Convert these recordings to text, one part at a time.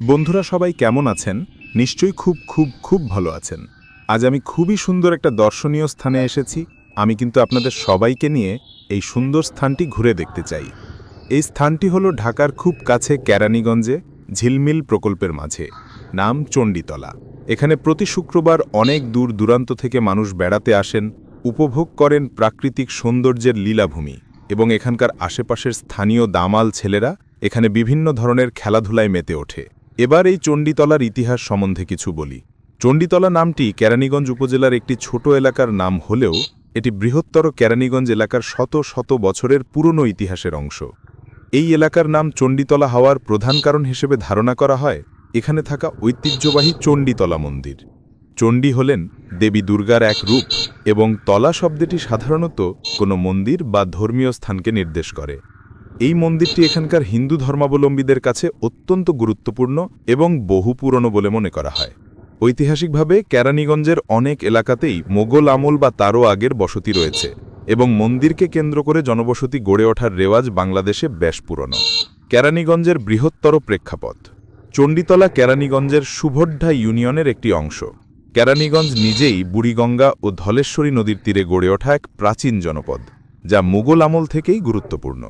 বন্ধুরা সবাই কেমন আছেন? নিশ্চয়ই খুব ভালো আছেন। আজ আমি খুবই সুন্দর একটা দর্শনীয় স্থানে এসেছি। আমি কিন্তু আপনাদের সবাইকে নিয়ে এই সুন্দর স্থানটি ঘুরে দেখতে চাই। এই স্থানটি হলো ঢাকার খুব কাছে কেরানীগঞ্জে ঝিলমিল প্রকল্পের মাঝে, নাম চণ্ডীতলা। এখানে প্রতি শুক্রবার অনেক দূর দূরান্ত থেকে মানুষ বেড়াতে আসেন, উপভোগ করেন প্রাকৃতিক সৌন্দর্যের লীলাভূমি, এবং এখানকার আশেপাশের স্থানীয় দামাল ছেলেরা এখানে বিভিন্ন ধরনের খেলাধুলায় মেতে ওঠে। এবার এই চণ্ডীতলার ইতিহাস সম্বন্ধে কিছু বলি। চণ্ডীতলা নামটি কেরানীগঞ্জ উপজেলার একটি ছোট এলাকার নাম হলেও এটি বৃহত্তর কেরানীগঞ্জ এলাকার শত শত বছরের পুরনো ইতিহাসের অংশ। এই এলাকার নাম চণ্ডীতলা হওয়ার প্রধান কারণ হিসেবে ধারণা করা হয় এখানে থাকা ঐতিহ্যবাহী চণ্ডীতলা মন্দির। চণ্ডী হলেন দেবী দুর্গার এক রূপ, এবং তলা শব্দটি সাধারণত কোনো মন্দির বা ধর্মীয় স্থানকে নির্দেশ করে। এই মন্দিরটি এখানকার হিন্দু ধর্মাবলম্বীদের কাছে অত্যন্ত গুরুত্বপূর্ণ এবং বহু পুরনো বলে মনে করা হয়। ঐতিহাসিকভাবে কেরানীগঞ্জের অনেক এলাকাতেই মোগল আমল বা তারও আগের বসতি রয়েছে, এবং মন্দিরকে কেন্দ্র করে জনবসতি গড়ে ওঠার রেওয়াজ বাংলাদেশে বেশ পুরনো। কেরানীগঞ্জের বৃহত্তর প্রেক্ষাপট। চণ্ডীতলা কেরানীগঞ্জের শুভড্ডা ইউনিয়নের একটি অংশ। কেরানীগঞ্জ নিজেই বুড়িগঙ্গা ও ধলেশ্বরী নদীর তীরে গড়ে ওঠা এক প্রাচীন জনপদ, যা মুঘল আমল থেকেই গুরুত্বপূর্ণ।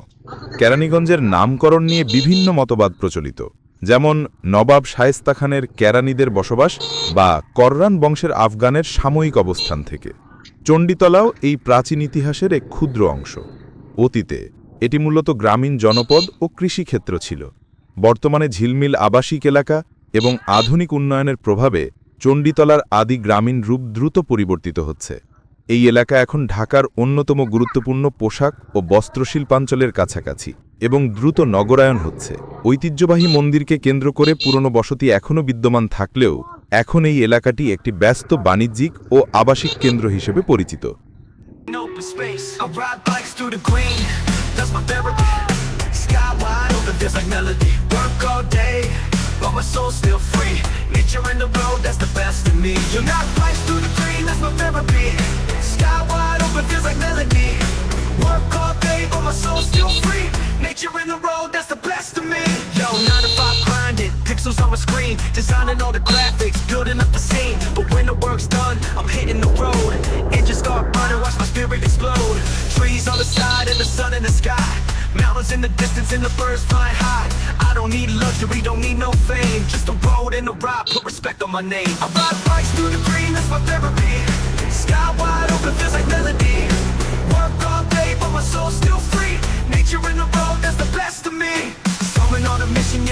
কেরানীগঞ্জের নামকরণ নিয়ে বিভিন্ন মতবাদ প্রচলিত, যেমন নবাব শায়েস্তা খানের কেরানীদের বসবাস বা কররান বংশের আফগানের সাময়িক অবস্থান থেকে। চণ্ডীতলাও এই প্রাচীন ইতিহাসের এক ক্ষুদ্র অংশ। অতীতে এটি মূলত গ্রামীণ জনপদ ও কৃষিক্ষেত্র ছিল। বর্তমানে ঝিলমিল আবাসিক এলাকা এবং আধুনিক উন্নয়নের প্রভাবে চণ্ডীতলার আদি গ্রামীণ রূপ দ্রুত পরিবর্তিত হচ্ছে। এই এলাকা এখন ঢাকার অন্যতম গুরুত্বপূর্ণ পোশাক ও বস্ত্রশিল্পাঞ্চলের কাছাকাছি, এবং দ্রুত নগরায়ন হচ্ছে। ঐতিহ্যবাহী মন্দিরকে কেন্দ্র করে পুরনো বসতি এখনও বিদ্যমান থাকলেও এখন এই এলাকাটি একটি ব্যস্ত বাণিজ্যিক ও আবাসিক কেন্দ্র হিসেবে পরিচিত। But my soul's still free. Nature in the road, that's the best of me. You're not flights through the green, that's my therapy. Sky wide open feels like melody. Work all day, but my soul's still free. Nature in the road, that's the best of me. Yo, 9 to 5 grinding, pixels on my screen, designing all the graphics, building up the scene. But when the work's done, I'm hitting the road. Engines start burning, watch my spirit explode. Trees on the side and the sun in the sky. Mountains in the distance and the birds flying high. I don't need luxury, don't need no fame. Just a road and a ride, put respect on my name. I ride bikes through the green, that's my therapy. Sky wide open feels like melody. Work all day, but my soul's still free. Nature in the road, that's the best of me. Going on a mission, yeah.